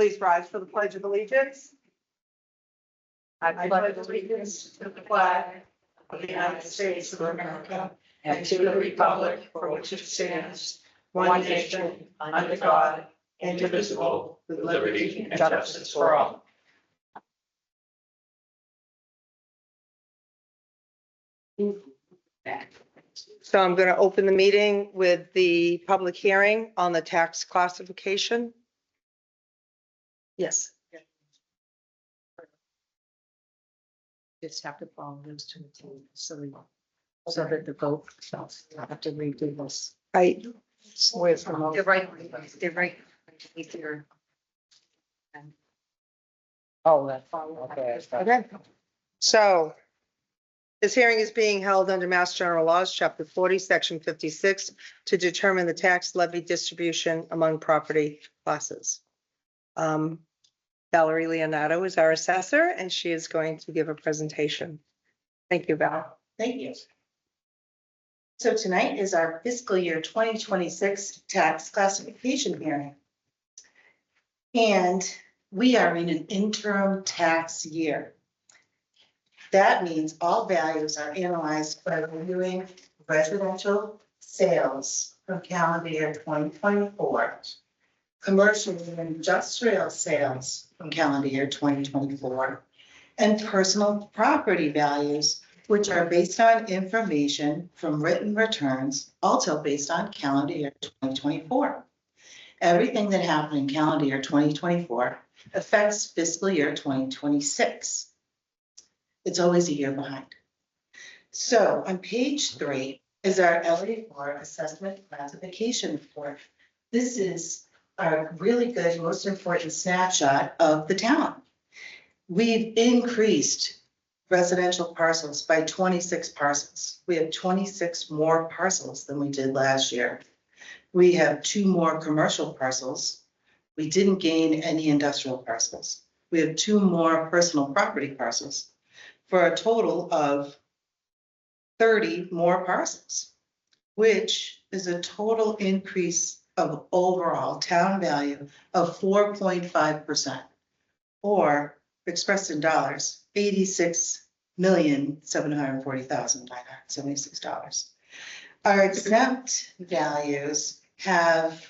please rise for the Pledge of Allegiance. I pledge allegiance to the flag of the United States of America and to the republic for which it stands, one nation, under God, indivisible, with liberty and justice for all. So I'm going to open the meeting with the public hearing on the tax classification. Yes. Just have to follow those two, so that the vote, I have to redo this. I, Where's the vote? They're right. If you're. Oh, that's. Okay. okay. So this hearing is being held under Mass General Laws, Chapter 40, Section 56, to determine the tax levy distribution among property classes. Valerie Leonardo is our assessor, and she is going to give a presentation. Thank you, Val. Thank you. So tonight is our fiscal year 2026 tax classification hearing. And we are in an interim tax year. That means all values are analyzed by reviewing residential sales from calendar year 2024, commercial and industrial sales from calendar year 2024, and personal property values, which are based on information from written returns, also based on calendar year 2024. Everything that happened in calendar year 2024 affects fiscal year 2026. It's always a year behind. So on page 3 is our LA4 assessment classification report. This is a really good, most important snapshot of the town. We've increased residential parcels by 26 parcels. We have 26 more parcels than we did last year. We have 2 more commercial parcels. We didn't gain any industrial parcels. We have 2 more personal property parcels for a total of 30 more parcels, which is a total increase of overall town value of 4.5%, or expressed in dollars, $86,740,976. Our exempt values have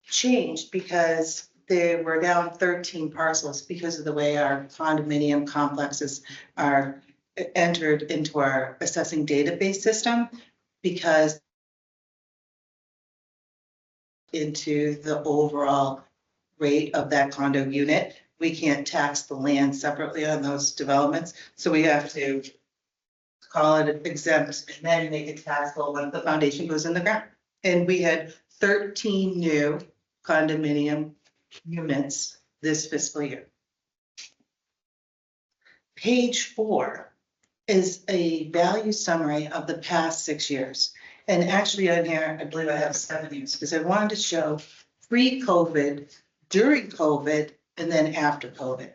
changed because they were down 13 parcels because of the way our condominium complexes are entered into our assessing database system, because into the overall rate of that condo unit. We can't tax the land separately on those developments, so we have to call it exempt and then make it taxable when the foundation goes in the ground. And we had 13 new condominium units this fiscal year. Page 4 is a value summary of the past 6 years. And actually on here, I believe I have 7 years, because I wanted to show pre-COVID, during COVID, and then after COVID.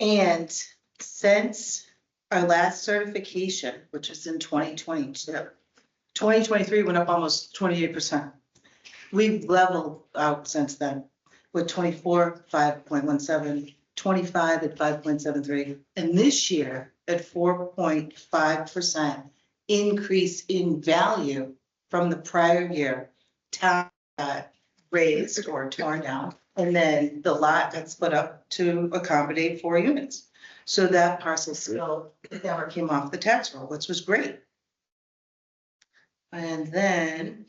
And since our last certification, which was in 2022, 2023 went up almost 28%. We've leveled out since then with 24, 5.17, 25 at 5.73, and this year at 4.5% increase in value from the prior year. Town got raised or torn down, and then the lot got split up to accommodate 4 units. So that parcel still never came off the tax roll, which was great. And then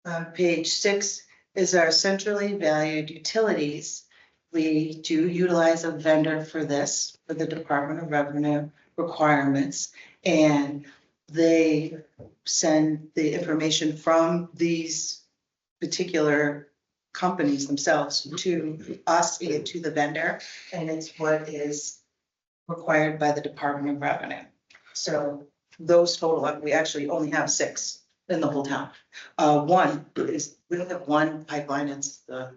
on page 6 is our centrally valued utilities. We do utilize a vendor for this, for the Department of Revenue requirements, and they send the information from these particular companies themselves to us and to the vendor, and it's what is required by the Department of Revenue. So those total up, we actually only have 6 in the whole town. One is, we don't have one pipeline, it's the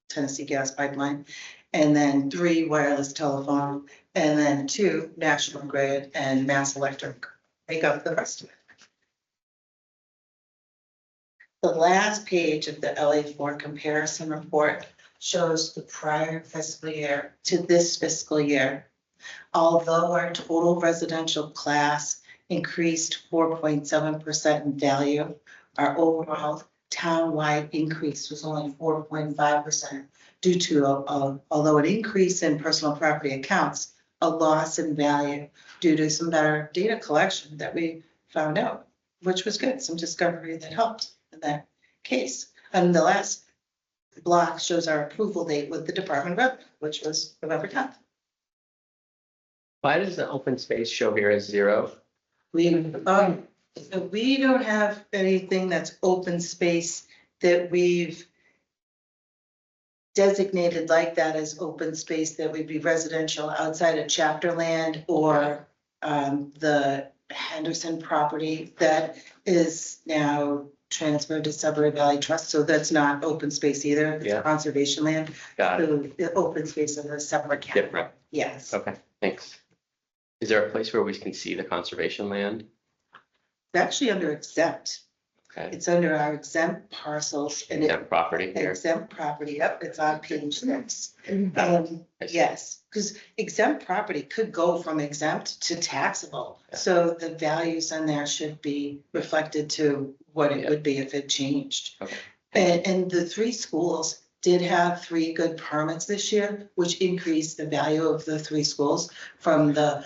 Tennessee Gas Pipeline, and then 3 wireless telephone, and then 2 National Grid and Mass Electric make up the rest of it. The last page of the LA4 comparison report shows the prior fiscal year to this fiscal year. Although our total residential class increased 4.7% in value, our overall townwide increase was only 4.5% due to, although an increase in personal property accounts, a loss in value due to some better data collection that we found out, which was good, some discovery that helped in that case. And the last block shows our approval date with the Department of Revenue, which was November 10th. Why does the open space show here as 0? So we don't have anything that's open space that we've designated like that as open space that would be residential outside of chapter land or the Henderson property that is now transferred to Sudbury Valley Trust. So that's not open space either. It's Yeah. conservation land. Got it. So the open space is a separate category. Different. Yes. Okay, thanks. Is there a place where we can see the conservation land? It's actually under exempt. Okay, It's under our exempt parcels and it exempt property here. exempt property, yep, it's on page 6. I see. Yes, because exempt property could go from exempt to taxable. Yeah. So the values on there should be reflected to what it Yeah. would be if it changed. Okay. And the 3 schools did have 3 good permits this year, which increased the value of the 3 schools from the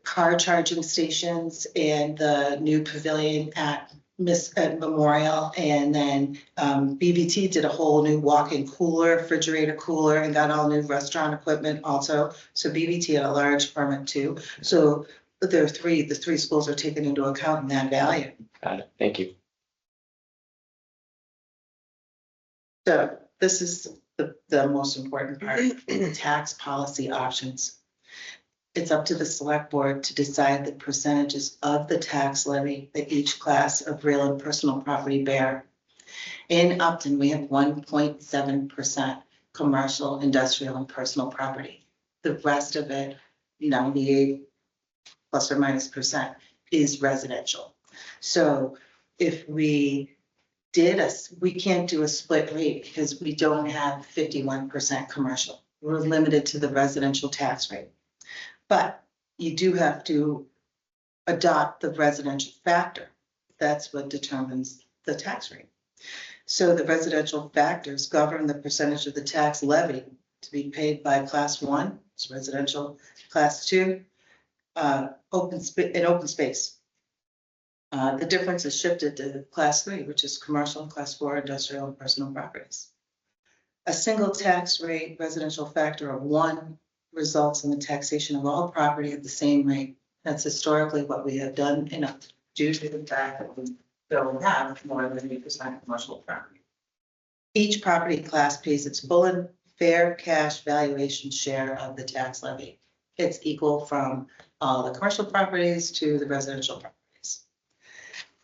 car charging stations and the new pavilion at Memorial. And then BBT did a whole new walk-in cooler, refrigerator cooler, and got all new restaurant equipment also. So BBT had a large permit too. So the 3 schools are taken into account in that value. Got it, thank you. So this is the most important part, tax policy options. It's up to the select board to decide the percentages of the tax levy that each class of real and personal property bear. In Upton, we have 1.7% commercial, industrial, and personal property. The rest of it, 98 plus or minus percent, is residential. So if we we can't do a split rate because we don't have 51% commercial. We're limited to the residential tax rate. But you do have to adopt the residential factor. That's what determines the tax rate. So the residential factors govern the percentage of the tax levy to be paid by class 1, it's residential, class 2, open space. The difference is shifted to class 3, which is commercial, class 4, industrial, and personal properties. A single tax rate residential factor of 1 results in the taxation of all property at the same rate. That's historically what we have done due to the fact that we don't have more than 8% commercial property. Each property class pays its full and fair cash valuation share of the tax levy. It's equal from all the commercial properties to the residential properties.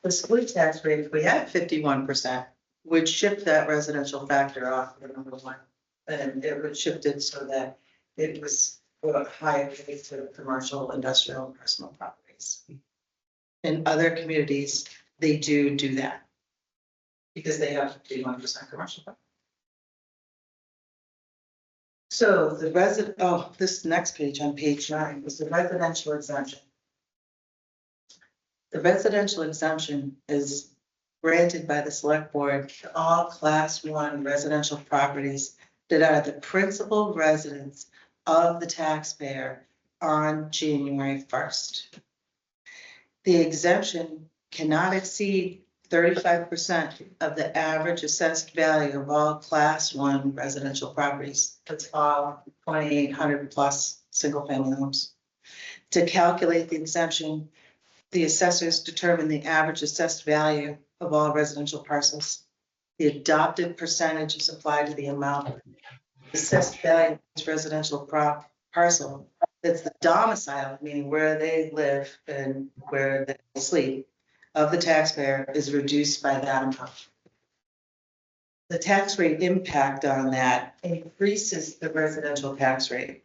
The split tax rate, if we had 51%, would shift that residential factor off the number 1. And it would shift it so that it was higher rate to commercial, industrial, and personal properties. In other communities, they do that because they have 51% commercial property. So this next page on page 9 is the residential exemption. The residential exemption is granted by the select board to all class 1 residential properties that are the principal residence of the taxpayer on January 1st. The exemption cannot exceed 35% of the average assessed value of all class 1 residential properties. That's all 2,800 plus single family homes. To calculate the exemption, the assessors determine the average assessed value of all residential parcels. The adopted percentage is applied to the amount of assessed value of each residential parcel. That's the domicile, meaning where they live and where they sleep, of the taxpayer is reduced by that amount. The tax rate impact on that increases the residential tax rate.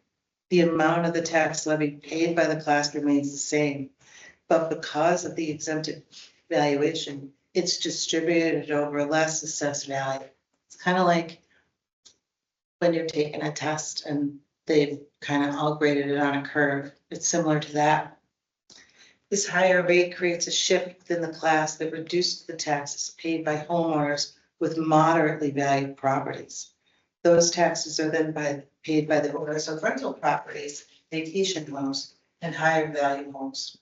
The amount of the tax levy paid by the class remains the same, but because of the exempted valuation, it's distributed over less assessed value. It's kind of like when you're taking a test and they've kind of all graded it on a curve. It's similar to that. This higher rate creates a shift within the class that reduces the taxes paid by homeowners with moderately valued properties. Those taxes are then paid by the owners of rental properties, vacation homes, and higher value homes.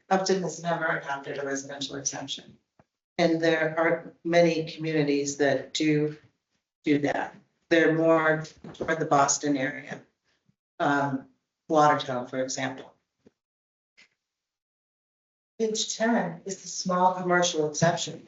Upton has never adopted a residential exemption. And there are many communities that do that. They're more toward the Boston area. Watertown, for example. Page 10 is the small commercial exception.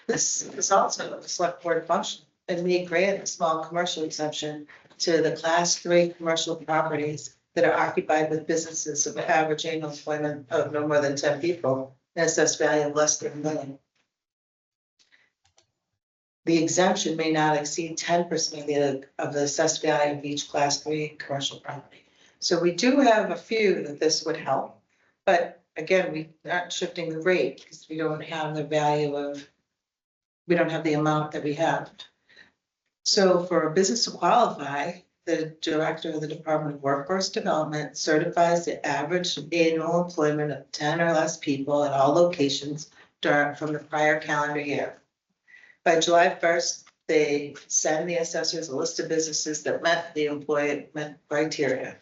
This is also a select board function, and we grant a small commercial exception to the class 3 commercial properties that are occupied with businesses of average annual employment of no more than 10 people and assessed value of less than $1 million. The exemption may not exceed 10% of the assessed value of each class 3 commercial property. So we do have a few that this would help, but again, we aren't shifting the rate because we don't have the value of, we don't have the amount that we have. So for a business to qualify, the director of the Department of Workforce Development certifies the average annual employment of 10 or less people at all locations from the prior calendar year. By July 1st, they send the assessors a list of businesses that met the employment criteria.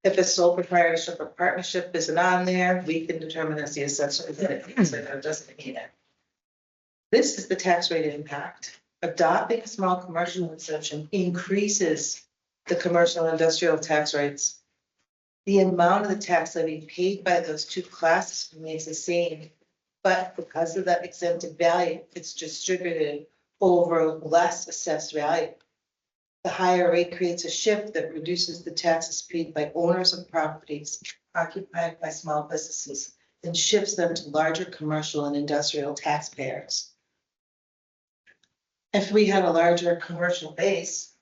If a sole proprietorship or partnership isn't on there, we can determine as the assessor that it meets it or doesn't meet it. This is the tax rate impact. Adopting a small commercial exemption increases the commercial and industrial tax rates. The amount of the tax levy paid by those two classes remains the same, but because of that exempted value, it's distributed over less assessed value. The higher rate creates a shift that reduces the taxes paid by owners of properties occupied by small businesses and shifts them to larger commercial and industrial taxpayers. If we had a larger commercial base,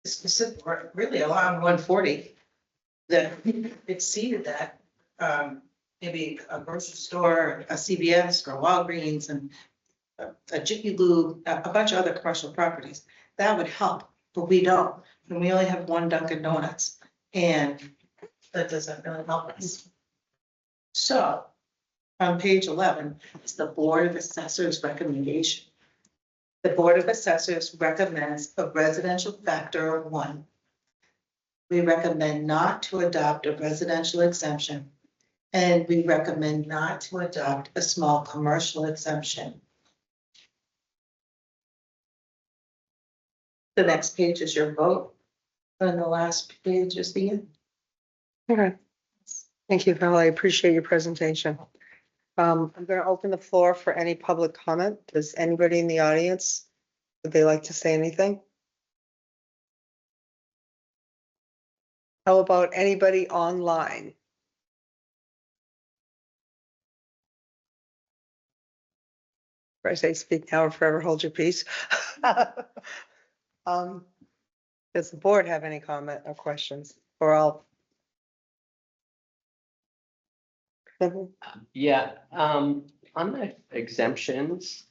specific, really along 140, that exceeded that, maybe a grocery store, a CVS or Walgreens and a Jiffy Lube, a bunch of other commercial properties, that would help, but we don't. And we only have one Dunkin' Donuts, and that doesn't really help us. So on page 11 is the Board of Assessors recommendation. The Board of Assessors recommends a residential factor of 1. We recommend not to adopt a residential exemption, and we recommend not to adopt a small commercial exemption. The next page is your vote, and the last page is the end. Okay. Thank you, Val. I appreciate your presentation. I'm going to open the floor for any public comment. Does anybody in the audience, would they like to say anything? How about anybody online? If I say speak now or forever hold your peace. Does the board have any comment or questions? Or I'll. Yeah, on the exemptions.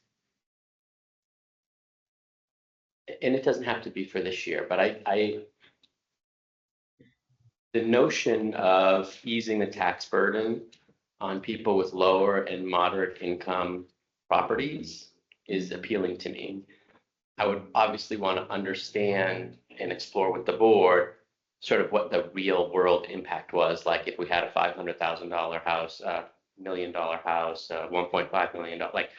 And it doesn't have to be for this year, but the notion of easing the tax burden on people with lower and moderate income properties is appealing to me. I would obviously want to understand and explore with the board sort of what the real world impact was, like if we had a $500,000 house, $1 million house, $1.5 million, like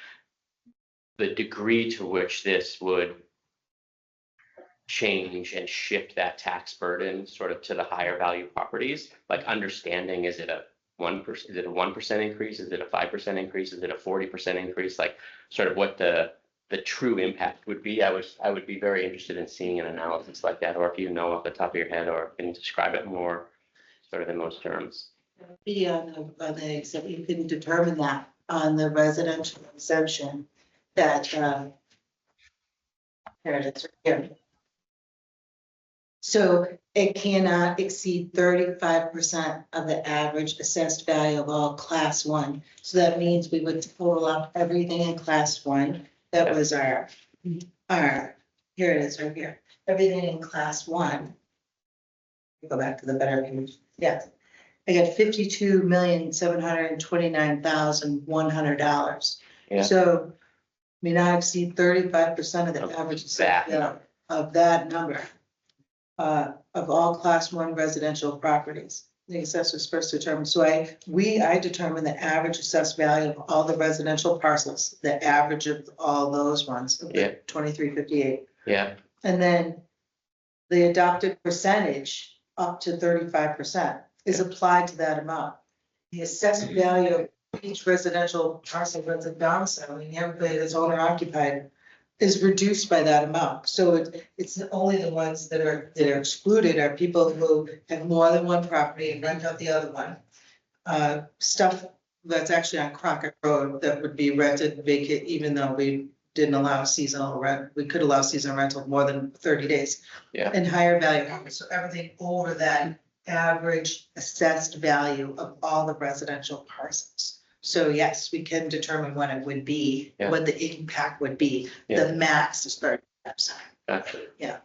the degree to which this would change and shift that tax burden sort of to the higher value properties, like understanding, is it a 1%, is it a 1% increase? Is it a 5% increase? Is it a 40% increase? Like sort of what the true impact would be. I would be very interested in seeing an analysis like that, or if you know off the top of your head or can describe it more sort of in those terms. Be on the except you can determine that on the residential exemption that here it is right here. So it cannot exceed 35% of the average assessed value of all class 1. So that means we would total up everything in class 1. That was our, here it is right here. everything in class one. Go back to the better image, yeah. I got $52,729,100. Yeah. So may not exceed 35% of the Of average that. of that number. Of all class one residential properties, the assessor is supposed to determine, so I determine the average assessed value of all the residential parcels, the average of all those ones. Of the Yeah. 2358. Yeah, And then the adopted percentage up to 35% is applied to that amount. The assessed value of each residential parcel that's a domicile, I mean, everybody that's owner occupied is reduced by that amount. So it's only the ones that are excluded are people who have more than one property and rent out the other one. Stuff that's actually on Crockett Road that would be rented vacant, even though we didn't allow seasonal rent, we could allow seasonal rental more than 30 days. Yeah. And higher value homes, so everything over that average assessed value of all the residential parcels. So yes, we can determine what it would be, Yeah. what the impact would be. Yeah. The max is 30%. gotcha,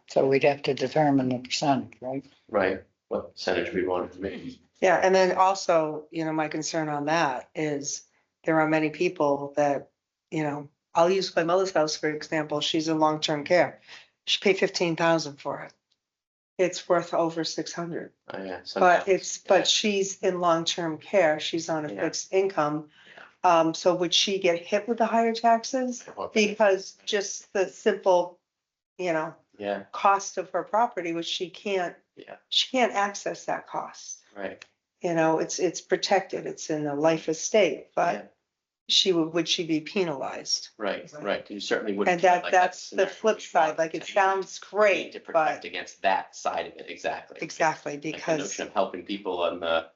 So we'd have to determine the percentage, right? right, what percentage we want to make. Yeah, and then also, my concern on that is there are many people that, I'll use my mother's house, for example. She's in long-term care. She paid 15,000 for it. It's worth over 600. Oh, yeah. But she's in long-term care. She's on a Yeah. fixed income. So would she get hit with the higher taxes? Because just the simple, Yeah, cost of her property, which she can't access that cost. right, It's protected. It's in a life estate, Yeah. but would she be penalized? right, you certainly wouldn't. And feel like that's the scenario flip we side. want Like, to it take. sounds We need great, to but protect against that side of it, exactly. exactly, Like the because notion of helping people on the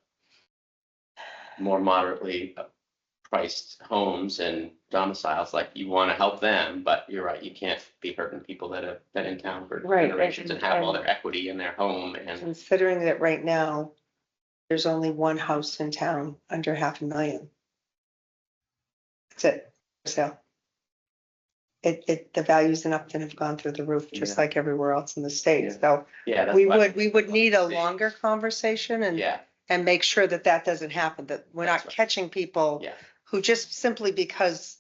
more moderately priced homes and domiciles, like you want to help them, but you're right, you can't be hurting people that have been in town for Right, generations and have all and- their equity in their home and, considering that right now, there's only one house in town under 500,000. That's it, so. The values in Upton have gone through the roof, just Yeah. like everywhere else in the state, Yeah. so yeah. that's we why- would need a See. longer conversation and Yeah, make sure that doesn't happen, that we're That's not right. catching people yeah, who just simply because,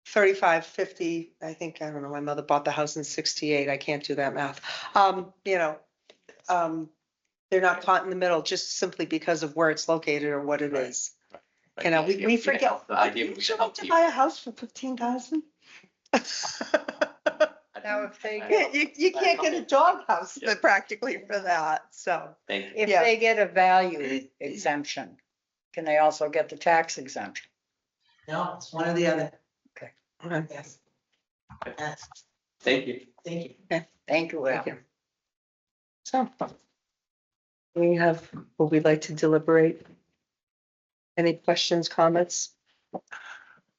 35, 50, I don't know, my mother bought the house in 68, I can't do that math. They're not caught in the middle just simply because of where it's located or what it Right. is. right. We Yeah, we forget, help- The idea would would be you to help like to people. buy a house for 15,000? Now, if they You can't get a dog house Yeah. practically for that, so. Thank you. If Yeah. they get a value exemption, can they also get the tax exemption? No, it's one or the other. Okay. Yes. Yes, Thank you. thank you. Thank you, Al. Thank you. So. Would we like to deliberate? Any questions, comments?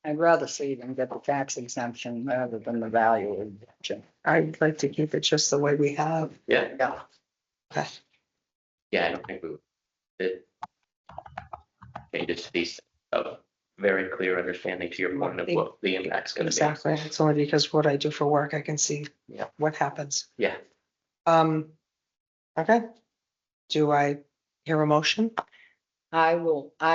I'd rather see them get the tax exemption rather than the value exemption. I'd like to keep it just the way we have. Yeah, Yeah. Okay. yeah, I don't think we would. It changes to these of a very clear understanding to your point of what the impact's gonna be. Exactly. It's only because what I do for work, I can see Yeah. what happens. Yeah, Okay. Do I hear a motion? I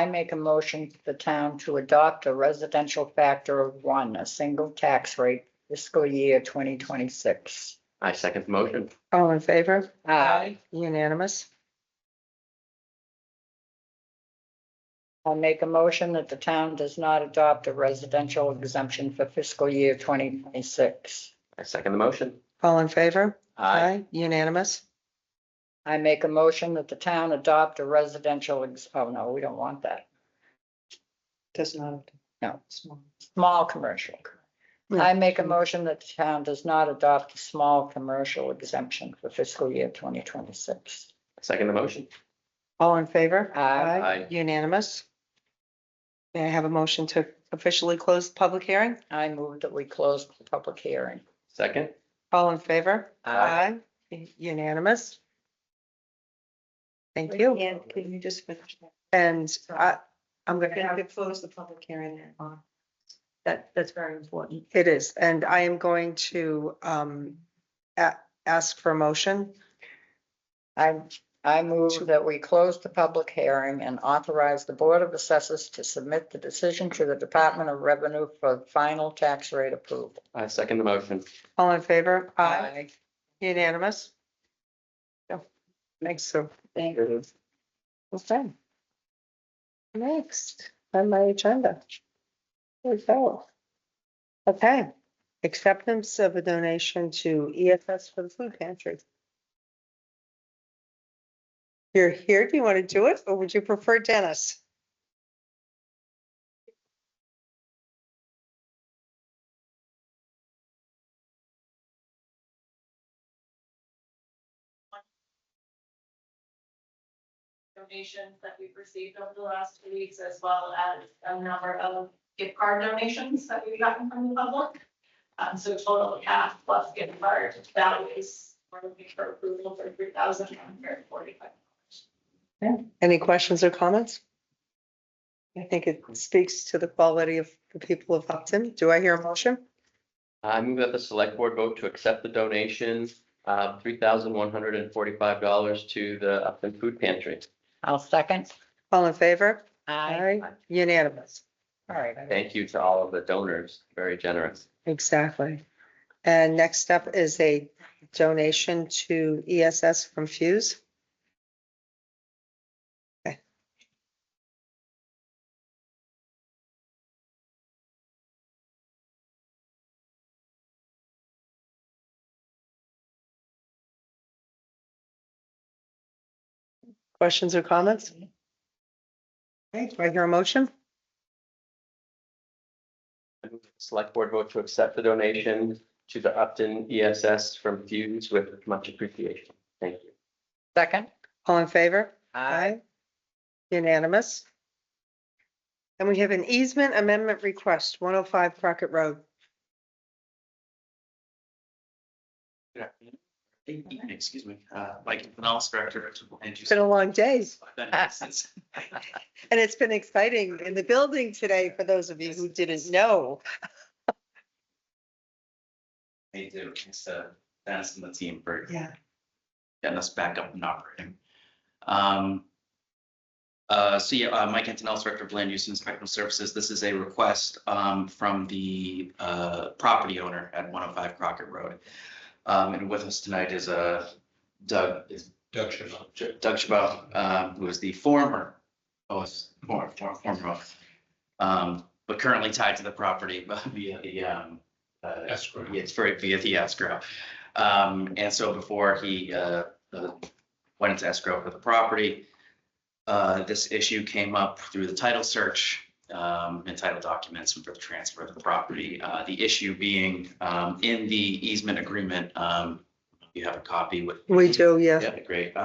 make a motion for the town to adopt a residential factor of 1, a single tax rate fiscal year 2026. I second the motion. All in favor? Aye. Unanimous? I make a motion that the town does not adopt a residential exemption for fiscal year 2026. I second the motion. All in favor? Aye. Unanimous? I make a motion that the town adopt a residential, oh no, we don't want that. Does not. No. Small. Small commercial. I make a motion that the town does not adopt a small commercial exemption for fiscal year 2026. Second the motion. All in favor? Aye. Aye. Unanimous? May I have a motion to officially close the public hearing? I move that we close the public hearing. Second. All in favor? Aye. Unanimous? Thank you. And can you just finish that? And I'm We're gonna gonna, have to close the public hearing. That's very important. it is, and I am going to ask for a motion. I move that we close the public hearing and authorize the Board of Assessors to submit the decision to the Department of Revenue for final tax rate approval. I second the motion. All in favor? Unanimous? Yeah. Thanks, Sue. Thank you. Okay. Next on my agenda. Here we go. Okay, acceptance of a donation to EFS for the food pantry. You're here, do you want to do it, or would you prefer Dennis? Donations that we've received over the last 2 weeks, as well as a number of gift card donations that we've gotten from the public. So total half plus gift card values, we're looking for approval for $3,145. Any questions or comments? I think it speaks to the quality of the people of Upton. Do I hear a motion? I move that the select board vote to accept the donation of $3,145 to the Upton Food Pantry. I'll second. All in favor? Aye. Unanimous. All right. Thank you to all of the donors, very generous. Exactly. And next up is a donation to ESS from Fuse. Okay. Questions or comments? Okay, do I hear a motion? I move that the select board vote to accept the donation to the Upton ESS from Fuse with much appreciation. Thank you. Second. All in favor? Unanimous. And we have an easement amendment request, 105 Crockett Road. Excuse me, Mike Canales, Director of Land It's Use. been a long day, Been here since- and it's been exciting in the building today for those of you who didn't know. They do, thanks to Dennis and the team for Yeah. getting us back up and operating. Mike Antonellis, Director of Land Use and Inspectional Services. This is a request from the property owner at 105 Crockett Road. And with us tonight is Doug Chabot, who is the former, but currently tied to the property via the escrow. It's via the escrow. And so before he went into escrow for the property, this issue came up through the title search and title documents for the transfer of the property. The issue being in the easement agreement, you have a copy with. We do, yeah. Yeah, great.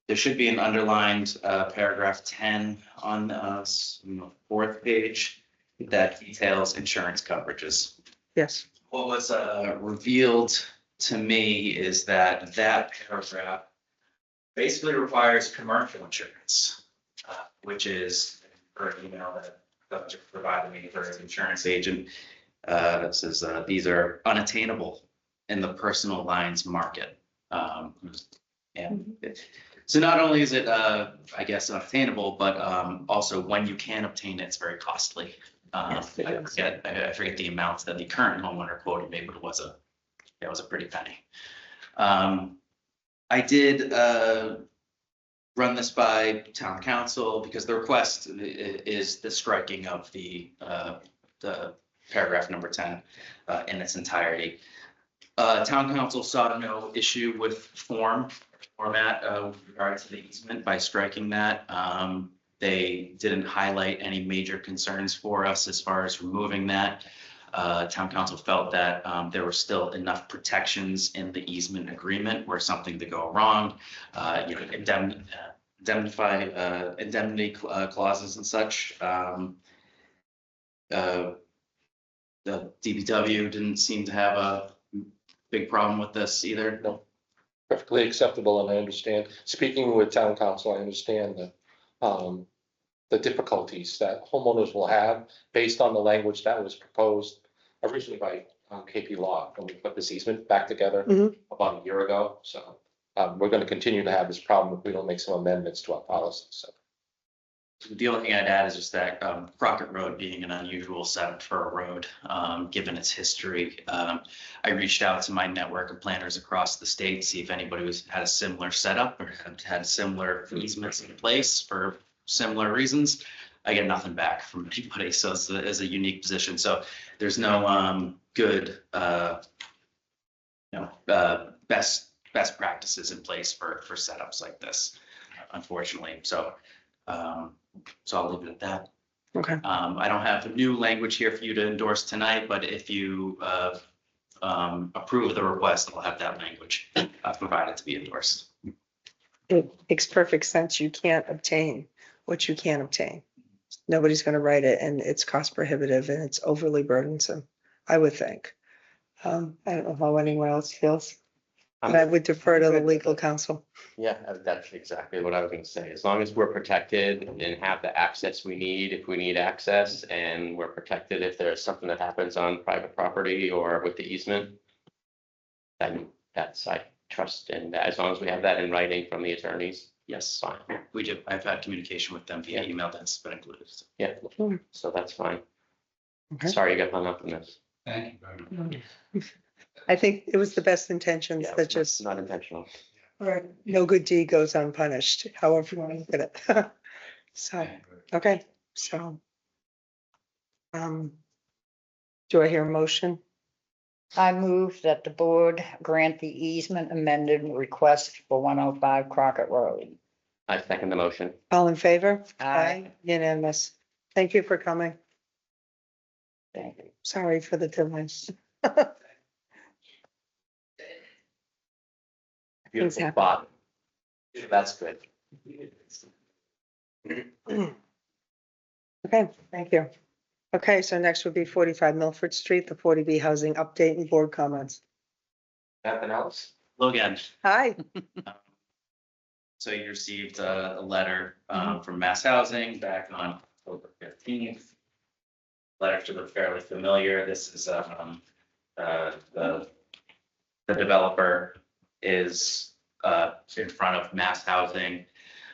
There should be an underlined paragraph 10 on the fourth page that details insurance coverages. Yes. What was revealed to me is that paragraph basically requires commercial insurance, which is for an email that Doug provided me for his insurance agent. That says these are unattainable in the personal lines market. So not only is it, I guess, unattainable, but also when you can obtain it, it's very costly. I forget the amount that the current homeowner quoted me, but it was a pretty penny. I did run this by town council because the request is the striking of the paragraph number 10 in its entirety. Town council saw no issue with format with regard to the easement by striking that. They didn't highlight any major concerns for us as far as removing that. Town council felt that there were still enough protections in the easement agreement where something to go wrong, indemnity clauses and such. The DPW didn't seem to have a big problem with this either. No, perfectly acceptable, and I understand, speaking with town council, I understand the difficulties that homeowners will have based on the language that was proposed originally by KP Law, and we put this easement back together Mhm. about a year ago, so. We're gonna continue to have this problem if we don't make some amendments to our policy, so. The only thing I'd add is just that Crockett Road being an unusual setup for a road, given its history. I reached out to my network of planners across the state, see if anybody had a similar setup or had similar easements in place for similar reasons. I get nothing back from anybody, so it's a unique position. So there's no good best practices in place for setups like this, unfortunately. So I'll leave it at that. Okay. I don't have new language here for you to endorse tonight, but if you approve the request, I'll have that language provided to be endorsed. It makes perfect sense. You can't obtain what you can't obtain. Nobody's gonna write it and it's cost prohibitive and it's overly burdensome, I would think. I don't know how anyone else feels. And I would defer to the legal counsel. Yeah, that's exactly what I was gonna say. As long as we're protected and have the access we need, if we need access, and we're protected if there's something that happens on private property or with the easement, then that's, I trust in that. As long as we have that in writing from the attorneys, Yes, fine. we do. I've had communication with them via email that's been included. Yeah, so that's fine. Okay. Sorry you got hung up on this. Thank you very much. I think it was the best intentions Yeah, that just, not intentional. no good deed goes unpunished, however you want to look at it. So, Thank you. okay, so. Do I hear a motion? I move that the board grant the easement amended request for 105 Crockett Road. I second the motion. All in favor? Aye. Unanimous. Thank you for coming. Thank you. Sorry for the delays. Beautiful happen. spot. That's good. Okay, thank you. Okay, so next would be 45 Milford Street, the 40B housing update and board comments. Nothing else? Hello again. Hi. So you received a letter from Mass Housing back on October 15th. Letter should look fairly familiar. This is the developer is in front of Mass Housing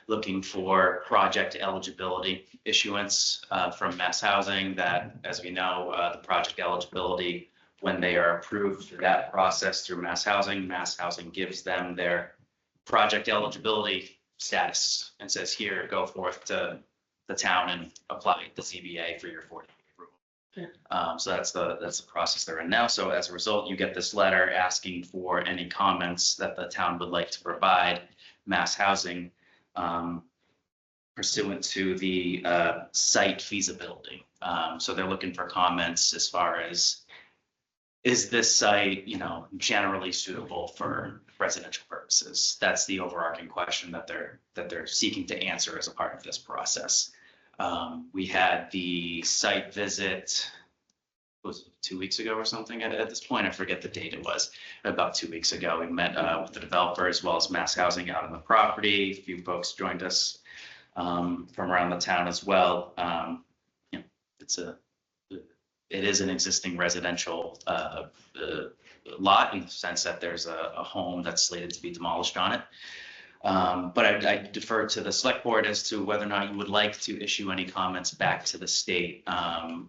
looking for project eligibility issuance from Mass Housing that, as we know, the project eligibility, when they are approved through that process through Mass Housing gives them their project eligibility status and says, here, go forth to the town and apply the ZBA for your 40B approval. So that's the process they're in now. So as a result, you get this letter asking for any comments that the town would like to provide Mass Housing pursuant to the site feasibility. So they're looking for comments as far as, is this site, generally suitable for residential purposes? That's the overarching question that they're seeking to answer as a part of this process. We had the site visit, was it 2 weeks ago or something? At this point, I forget the date it was. About 2 weeks ago, we met with the developer as well as Mass Housing out on the property. A few folks joined us from around the town as well. It is an existing residential lot in the sense that there's a home that's slated to be demolished on it. But I defer to the select board as to whether or not you would like to issue any comments back to the state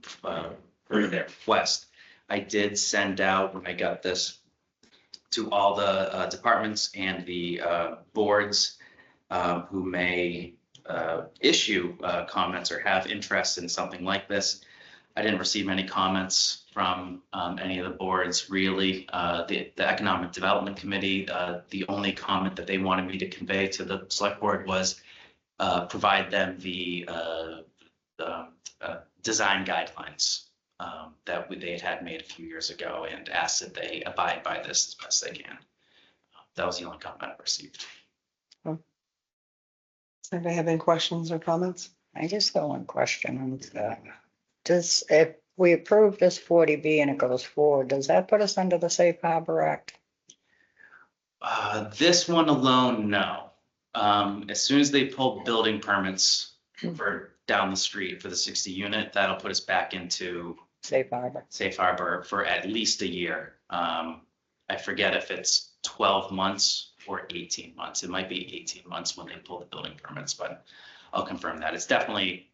for their request. I did send out, when I got this, to all the departments and the boards who may issue comments or have interest in something like this. I didn't receive any comments from any of the boards, really. The Economic Development Committee, the only comment that they wanted me to convey to the select board was provide them the design guidelines that they had made a few years ago and asked that they abide by this as best they can. That was the only comment I received. Does anybody have any questions or comments? I just got one question. If we approve this 40B and it goes forward, does that put us under the Safe Harbor Act? This one alone, no. As soon as they pull building permits for down the street for the 60 unit, that'll put us back into Safe harbor. safe harbor for at least a year. I forget if it's 12 months or 18 months. It might be 18 months when they pull the building permits, but I'll confirm that. It's definitely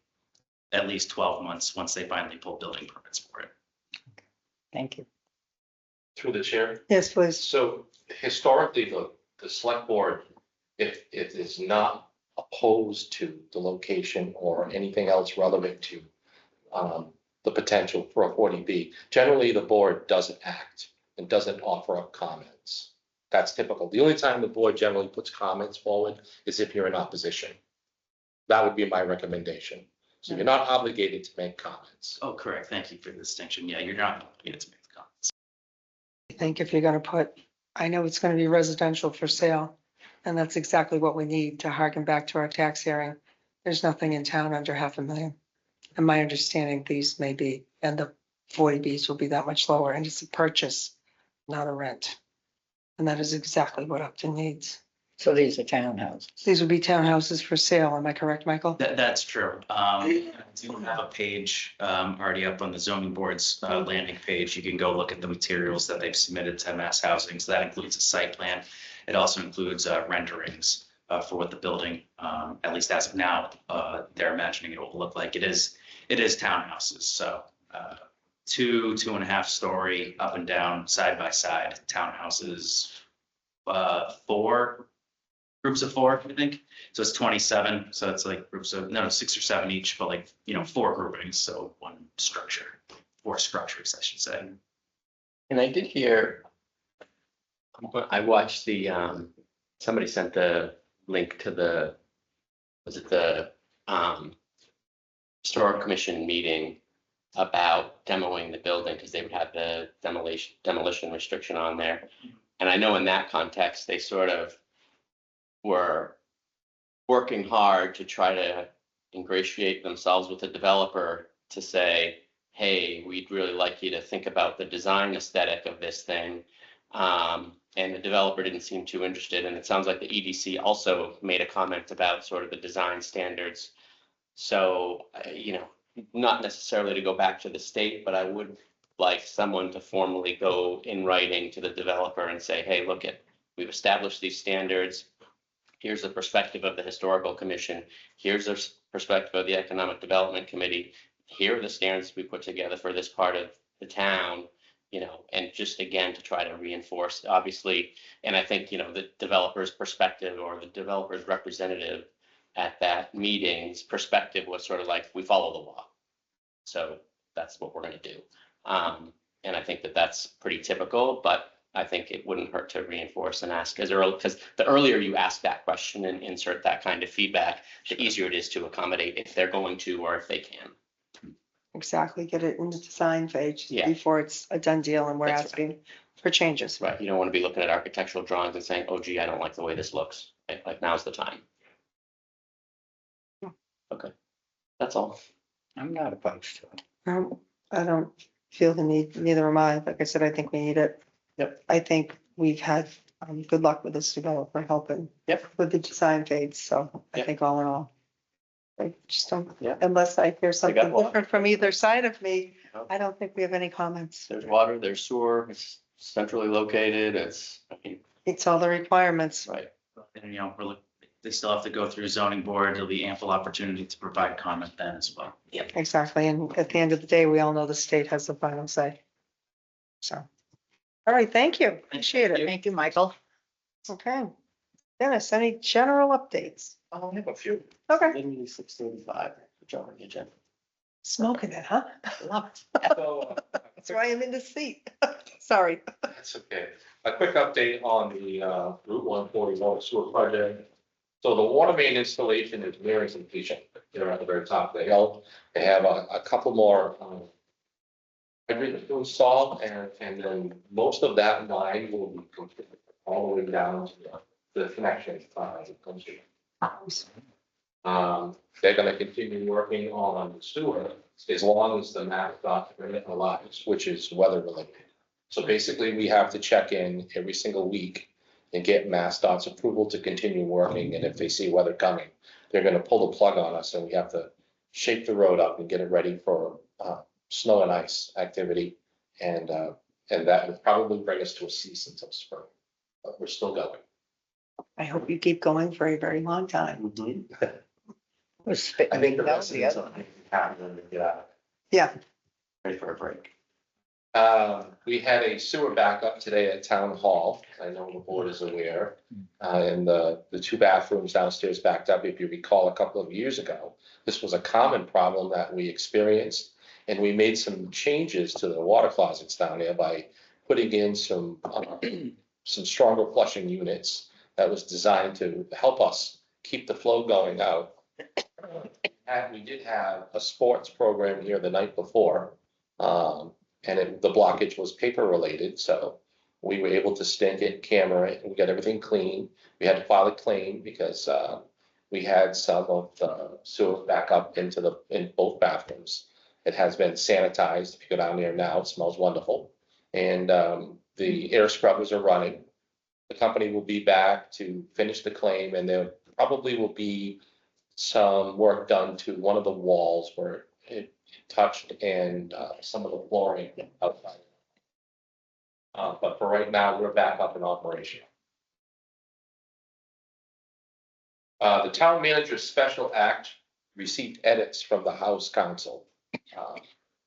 at least 12 months once they finally pull building permits for it. Thank you. Through the chair. Yes, please. So historically, the select board, if it is not opposed to the location or anything else relevant to the potential for a 40B, generally the board doesn't act and doesn't offer up comments. That's typical. The only time the board generally puts comments forward is if you're in opposition. That would be my recommendation. So you're not obligated to make comments. Oh, correct. Thank you for the distinction. Yeah, you're not obligated to make the comments. I think if you're gonna put, I know it's gonna be residential for sale, and that's exactly what we need to harken back to our tax hearing. There's nothing in town under 500,000. And my understanding, these may be, and the 40Bs will be that much lower, and it's a purchase, not a rent. And that is exactly what Upton needs. So these are townhouses. These would be townhouses for sale, am I correct, Michael? That's true. I do have a page already up on the zoning board's landing page. You can go look at the materials that they've submitted to Mass Housing. So that includes a site plan. It also includes renderings for what the building, at least as of now, they're imagining it will look like. It is townhouses. So 2.5 story up and down, side by side townhouses, 4 groups of 4, I think. So it's 27. So it's like groups of, no, 6 or 7 each, but like, 4 groupings. So 1 structure, 4 structures, I should say. And I did hear, I watched somebody sent the link to was it the historic commission meeting about demoing the building because they would have the demolition restriction on there. And I know in that context, they sort of were working hard to try to ingratiate themselves with the developer to say, hey, we'd really like you to think about the design aesthetic of this thing. And the developer didn't seem too interested. And it sounds like the EDC also made a comment about sort of the design standards. So, not necessarily to go back to the state, but I would like someone to formally go in writing to the developer and say, hey, look, we've established these standards. Here's the perspective of the historical commission. Here's the perspective of the economic development committee. Here are the standards we put together for this part of the town, and just again, to try to reinforce, obviously, and I think, the developer's perspective or the developer's representative at that meeting's perspective was sort of like, we follow the law. So that's what we're going to do. And I think that that's pretty typical, but I think it wouldn't hurt to reinforce and ask as early, because the earlier you ask that question and insert that kind of feedback, the easier it is to accommodate if they're going to or if they can. Exactly, get it in the design phase Yeah. before it's a done deal and we're That's asking for changes. Right. You don't want to be looking at architectural drawings and saying, oh, gee, I don't like the way this looks. Like now's the time. Okay. That's all. I'm not opposed to it. I don't feel the need, neither am I. Like I said, I think we need it. Yep. I think we've had good luck with this developer helping. Yep. With the design phase, so I Yep. think all in all. I just don't, Yeah. unless I hear something water. different from either side of me, No. I don't think we have any comments. There's water, there's sewer, it's centrally located, It's all the requirements. right. And, they still have to go through zoning board. There'll be ample opportunity to provide comment then as well. Exactly, and at the end of the day, we all know the state has the final say. So, all right, thank you, appreciate it. Thank you, Michael. Okay. Dennis, any general updates? I'll have a few. Okay. Literally 6:35, which are on the agenda. Smoking it, huh? Love it. So, That's why I'm in the seat. Sorry. That's okay. A quick update on the Route 141 sewer project. So the water main installation is nearing completion. They're at the very top of the hill. They have a couple more hydrants to install, and then most of that line will be completed all the way down to the connection. They're gonna continue working on the sewer as long as the map document allows, which is weather related. So basically, we have to check in every single week and get MassDOT's approval to continue working, and if they see weather coming, they're gonna pull the plug on us, and we have to shape the road up and get it ready for snow and ice activity. And that would probably bring us to a cease until spring, but we're still going. I hope you keep going for a very long time. Was spitting I think the out rest of the it's other. happy when we get out. Yeah, Ready for a break. We had a sewer backup today at Town Hall. I know the board is aware. And the two bathrooms downstairs backed up. If you recall, a couple of years ago, this was a common problem that we experienced. And we made some changes to the water closets down there by putting in some stronger flushing units that was designed to help us keep the flow going out. And we did have a sports program here the night before. The blockage was paper related, so we were able to stink it, camera it, and we got everything clean. We had to file a claim because we had some of the sewer back up in both bathrooms. It has been sanitized. If you go down there now, it smells wonderful. And the air scrubbers are running. The company will be back to finish the claim, and there probably will be some work done to one of the walls where it touched and some of the flooring outside. But for right now, we're back up in operation. The town manager's special act received edits from the House Council.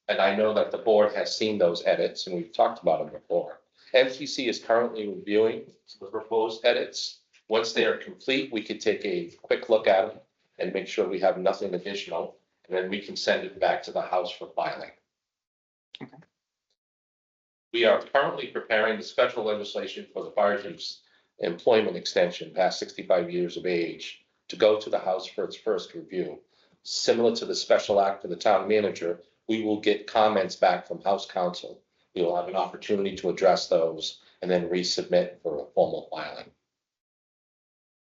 And I know that the board has seen those edits and we've talked about them before. MTC is currently reviewing the proposed edits. Once they are complete, we could take a quick look at them and make sure we have nothing additional. And then we can send it back to the House for filing. Okay. We are currently preparing the special legislation for the fire chief's employment extension past 65 years of age to go to the House for its first review. Similar to the special act for the town manager, we will get comments back from House Counsel. We will have an opportunity to address those and then resubmit for a formal filing.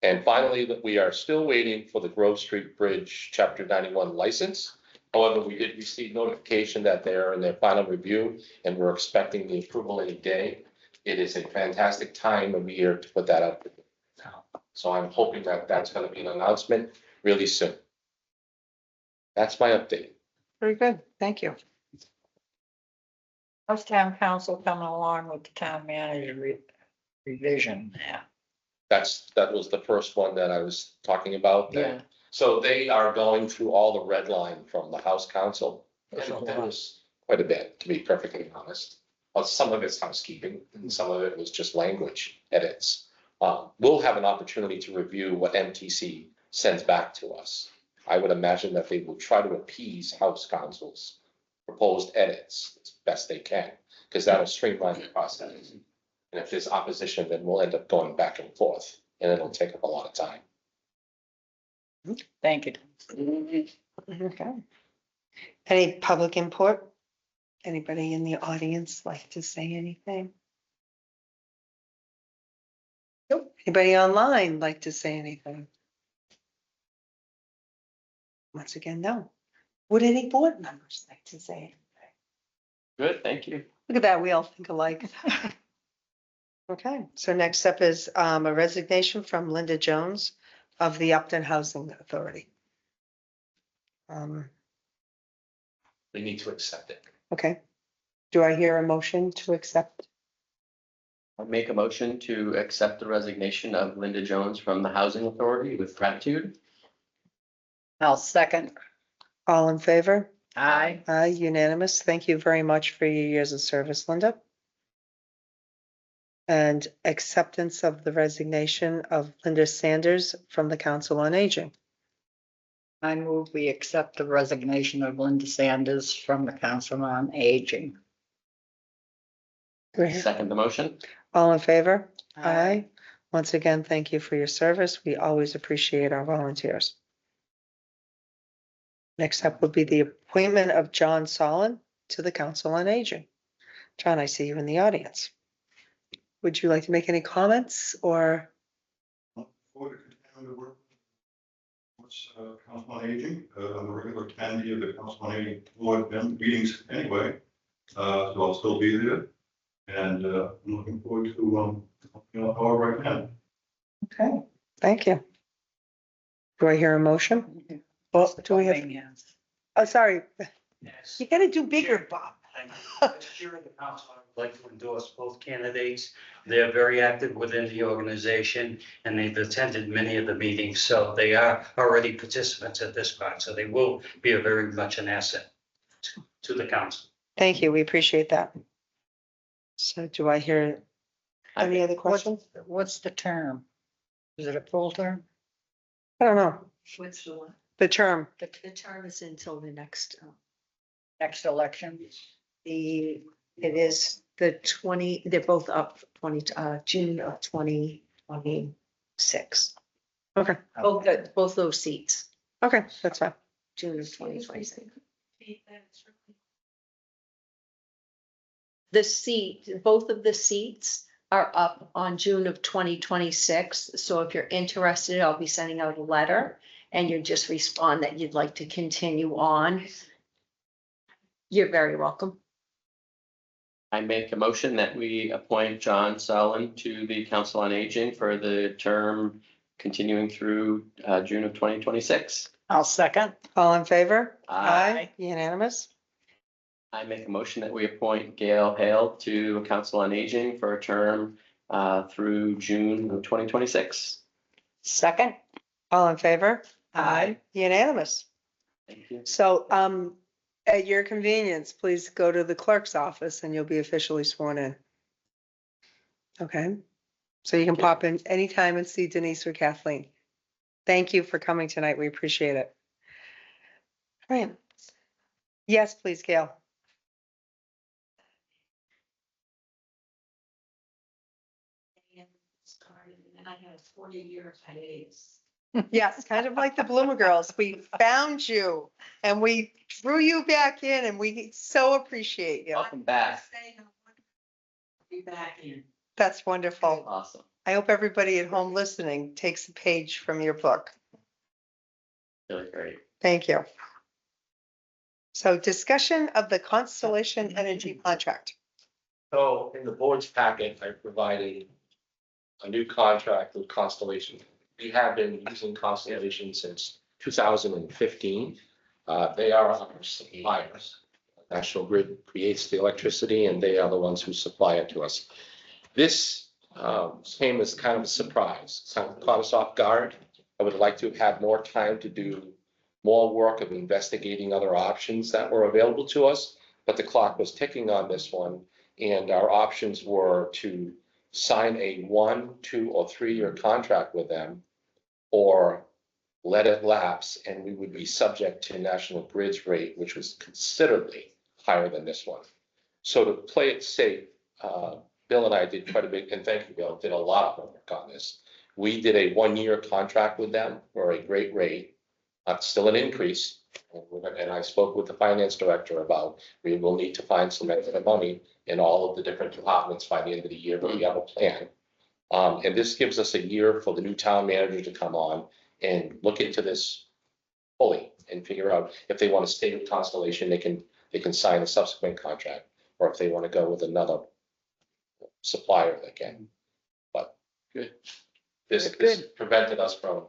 And finally, that we are still waiting for the Grove Street Bridge Chapter 91 license. However, we did receive notification that they are in their final review and we're expecting the approval any day. It is a fantastic time of year to put that up. So I'm hoping that that's going to be an announcement really soon. That's my update. very good. Thank you. How's town council coming along with the town manager revision there? That was the first one that I was talking about. Yeah. So they are going through all the red line from the House Council. That's a And lot. it was quite a bit, to be perfectly honest. Well, some of it's housekeeping and some of it was just language edits. We'll have an opportunity to review what MTC sends back to us. I would imagine that they will try to appease House Council's proposed edits as best they can, because that'll streamline the process. And if there's opposition, then we'll end up going back and forth, and it'll take up a lot of time. Thank you. Okay. Any public input? Anybody in the audience like to say anything? Nope. Anybody online like to say anything? Once again, no. Would any board members like to say anything? Good, thank you. Look at that, we all think alike. Okay, so next up is a resignation from Linda Jones of the Upton Housing Authority. We need to accept it. Okay. Do I hear a motion to accept? I'll make a motion to accept the resignation of Linda Jones from the Housing Authority with gratitude. I'll second. All in favor? Aye. Aye, unanimous. Thank you very much for your years of service, Linda. And acceptance of the resignation of Linda Sanders from the Council on Aging. I move we accept the resignation of Linda Sanders from the Council on Aging. Do I hear- Second the motion. All in favor? Aye. Once again, thank you for your service. We always appreciate our volunteers. Next up would be the appointment of John Solon to the Council on Aging. John, I see you in the audience. Would you like to make any comments or? Forward to continue to work. What's Council on Aging? I'm a regular attendee of the Council on Aging board meetings anyway. So I'll still be there. And I'm looking forward to, however I can. Okay, thank you. Do I hear a motion? Well, do we have, Yes. oh, sorry, You gotta do bigger, Bob. This year, the council would like to endorse both candidates. They're very active within the organization and they've attended many of the meetings, so they are already participants at this part, so they will be a very much an asset to the council. Thank you. We appreciate that. So do I hear any other questions? What's the term? Is it a full term? I don't know. What's the one? The term. The term is until the next, Next election? it is the 20, they're both up 20, June of 2026. Okay, Both those seats, okay, that's fine. June of 2026. The seat, both of the seats are up on June of 2026. So if you're interested, I'll be sending out a letter and you just respond that you'd like to continue on. You're very welcome. I make a motion that we appoint John Sullivan to the Council on Aging for the term continuing through June of 2026. I'll second. All in favor? Aye. Unanimous? I make a motion that we appoint Gail Hale to Council on Aging for a term through June of 2026. Second? All in favor? Aye. Unanimous. Thank you. So, at your convenience, please go to the clerk's office and you'll be officially sworn in. Okay? So you can pop in anytime and see Denise or Kathleen. Thank you for coming tonight. We appreciate it. All right. Yes, please, Gail. And I had 40 years hiatus. Yes, kind of like the Bloomer Girls. We found you and we drew you back in and we so appreciate you. Welcome back. Be back in. That's wonderful. Awesome. I hope everybody at home listening takes a page from your book. Really great. Thank you. So discussion of the Constellation Energy contract. So in the board's packet, I provided a new contract with Constellation. We have been using Constellation since 2015. They are our suppliers. National Grid creates the electricity and they are the ones who supply it to us. This came as kind of a surprise, kind of caught us off guard. I would like to have had more time to do more work of investigating other options that were available to us, but the clock was ticking on this one. And our options were to sign a 1, 2, or 3-year contract with them, or let it lapse, and we would be subject to National Grid's rate, which was considerably higher than this one. So to play it safe, Bill and I did quite a bit, and thank you, Bill, did a lot of homework on this. We did a 1-year contract with them for a great rate, still an increase. And I spoke with the finance director about, we will need to find some extra money in all of the different departments by the end of the year, but we have a plan. And this gives us a year for the new town manager to come on and look into this fully and figure out if they want to stay with Constellation, they can sign a subsequent contract, or if they want to go with another supplier, they can. But Good. this Good. prevented us from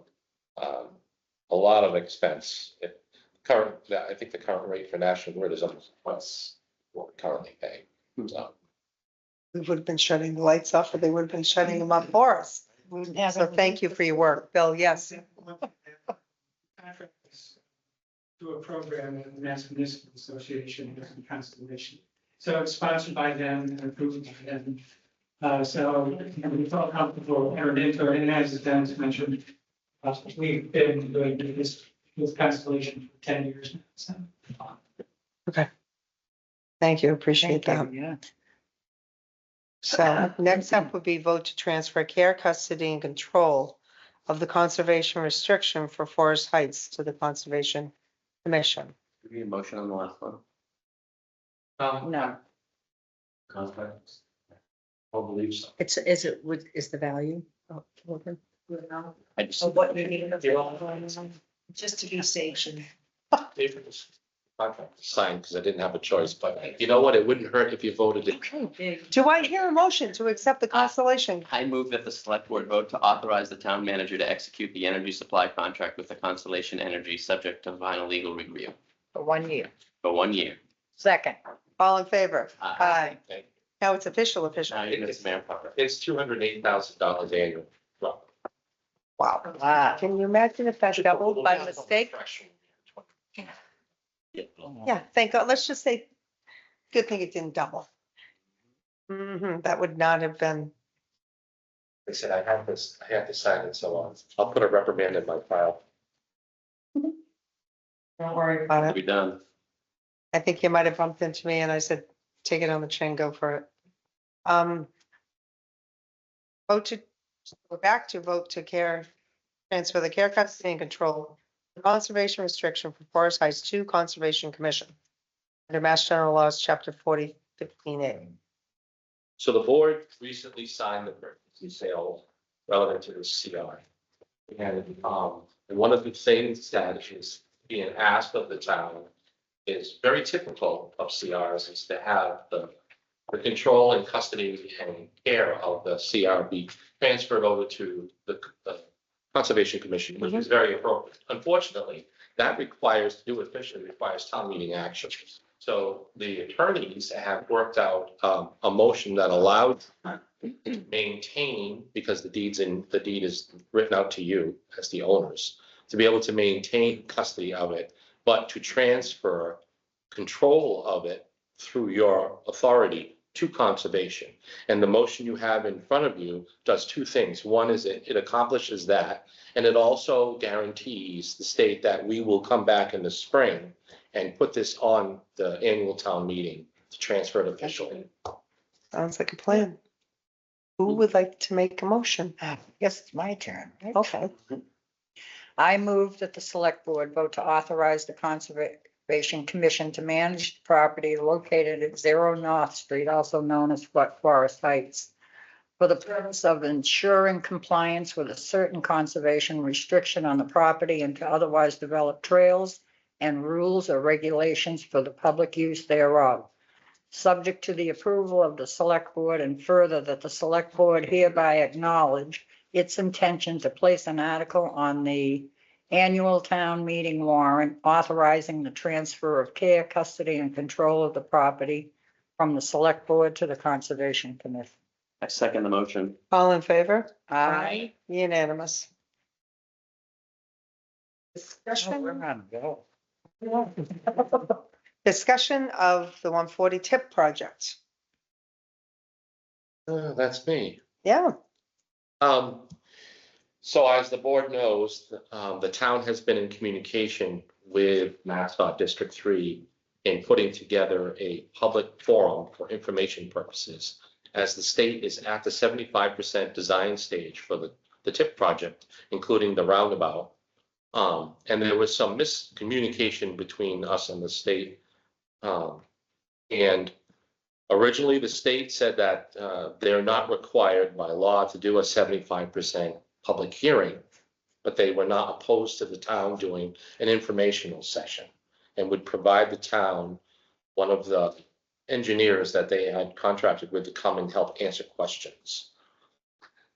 a lot of expense. I think the current rate for National Grid is almost twice what we currently pay. So We would have been shutting the lights off, or they would have been shutting them up for us. So thank you for your work. Bill, yes. To a program in the Mass Municipal Association and Constellation. So it's sponsored by them and approved by them. So we felt comfortable entering into it, and as Dennis mentioned, we've been doing this with Constellation for 10 years now. So. Thank you. Appreciate that. Thank you, yeah. So next up would be vote to transfer care, custody, and control of the conservation restriction for Forest Heights to the Conservation Commission. Did we get a motion on the last one? No, contracts. I believe so. Is the value? I just, What you need, just to be safe. Contract signed because I didn't have a choice, but you know what? It wouldn't hurt if you voted it. Okay. Do I hear a motion to accept the Constellation? I move that the select board vote to authorize the town manager to execute the energy supply contract with the Constellation Energy, subject to final legal review for 1 year. for 1 year. Second. All in favor? Aye. Okay. Now it's official. Now you get some manpower. It's $208,000 annual. Well, Wow. Wow. Can you imagine if that doubled by mistake? Yeah, thank God. Let's just say, good thing it didn't double. That would not have been, They said I had to sign it, so I'll put a reprimand in my file. don't worry about To it. be done. I think you might have bumped into me and I said, take it on the chin, go for it. We're back to vote to transfer the care custody and control the conservation restriction for Forest Heights to Conservation Commission under Mass General Laws, Chapter 4015A. So the board recently signed the emergency sale relevant to the CR. And one of the things that is being asked of the town is very typical of CRs is to have the control and custody and care of the CR be transferred over to the Conservation Commission, which is very appropriate. Unfortunately, that requires, to do it officially, requires town meeting action. So the attorneys have worked out a motion that allowed maintain, because the deed is written out to you as the owners, to be able to maintain custody of it, but to transfer control of it through your authority to conservation. And the motion you have in front of you does two things. One is it accomplishes that, and it also guarantees the state that we will come back in the spring and put this on the annual town meeting to transfer it officially. Sounds like a plan. Who would like to make a motion? Guess it's my turn. right? Okay, I move that the select board vote to authorize the Conservation Commission to manage the property located at 0 North Street, also known as Forest Heights, for the purpose of ensuring compliance with a certain conservation restriction on the property and to otherwise develop trails and rules or regulations for the public use thereof, subject to the approval of the select board, and further that the select board hereby acknowledge its intention to place an article on the annual town meeting warrant authorizing the transfer of care, custody, and control of the property from the select board to the Conservation Commission. I second the motion. all in favor? Aye. Unanimous. Oh, Discussion? we're on go. Discussion of the 140 tip project. That's me. Yeah, So as the board knows, the town has been in communication with MassDOT District 3 in putting together a public forum for information purposes, as the state is at the 75% design stage for the TIP project, including the roundabout. And there was some miscommunication between us and the state. And originally, the state said that they're not required by law to do a 75% public hearing, but they were not opposed to the town doing an informational session and would provide the town one of the engineers that they had contracted with to come and help answer questions.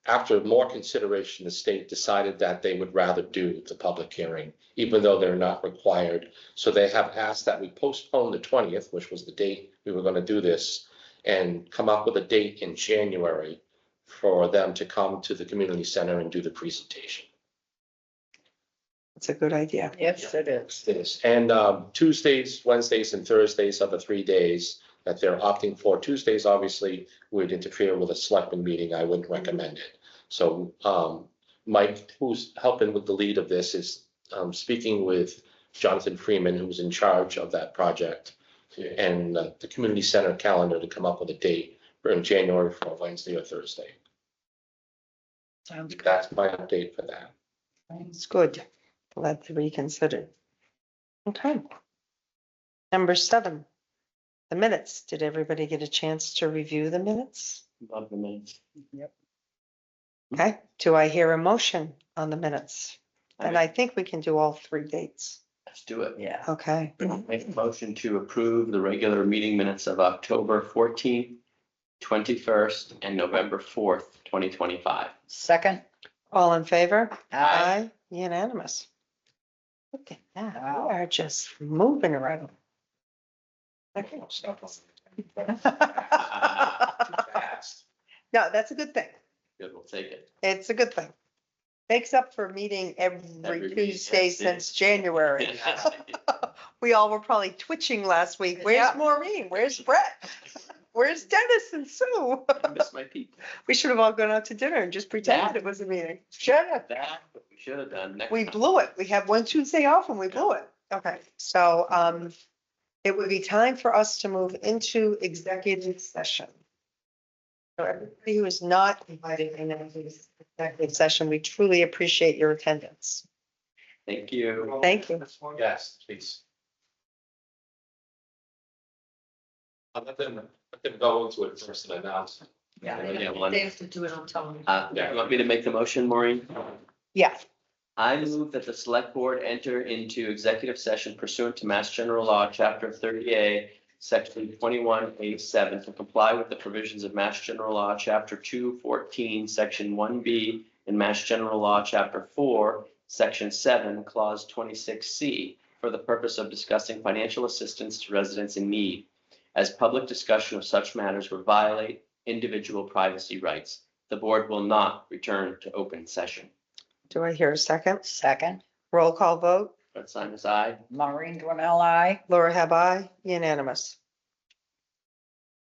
After more consideration, the state decided that they would rather do the public hearing, even though they're not required. So they have asked that we postpone the 20th, which was the date we were going to do this, and come up with a date in January for them to come to the community center and do the presentation. it's a good idea. Yes, it is. It is. And Tuesdays, Wednesdays, and Thursdays are the 3 days that they're opting for. Tuesdays, obviously, would interfere with a selectman meeting. I wouldn't recommend it. So Mike, who's helping with the lead of this, is speaking with Jonathan Freeman, who's in charge of that project, and the community center calendar to come up with a date for in January for Wednesday or Thursday. Sounds good. That's my update for that. It's good. Glad to reconsider. Okay. Number 7, the minutes. Did everybody get a chance to review the minutes? Love the minutes. Okay, do I hear a motion on the minutes? And I think we can do all 3 dates. Let's do it. Yeah. Okay, Make a motion to approve the regular meeting minutes of October 14th, 21st, and November 4th, 2025. Second. all in favor? Aye. Unanimous. Look at that, Wow. we are just moving around. Okay. Fast. No, that's a good thing. Good, we'll take it. It's a good thing. Makes up for meeting Every every week, Tuesday yes, since January. We all were probably twitching last week. Where's Yeah. Maureen? Where's Brett? Where's Dennis and Sue? I miss my people. We should have all gone out to dinner and just pretended it was a meeting. Should have. That, we should have done next We time. blew it. We had one Tuesday off and we blew it. Okay, so it would be time for us to move into executive session. So everybody who is not invited in this executive session, we truly appreciate your attendance. Thank you. Thank you. Yes, please. I'll let them go into it first and announce. Yeah, one. They have to do it on television. You want me to make the motion, Maureen? Yeah, I move that the select board enter into executive session pursuant to Mass General Law, Chapter 30A, Section 21A7, to comply with the provisions of Mass General Law, Chapter 214, Section 1B, and Mass General Law, Chapter 4, Section 7, Clause 26C, for the purpose of discussing financial assistance to residents in need, as public discussion of such matters would violate individual privacy rights. The board will not return to open session. do I hear a second? Second, Roll call vote. Brett Simon's aye. Maureen Dwinell, I. Laura have I, unanimous.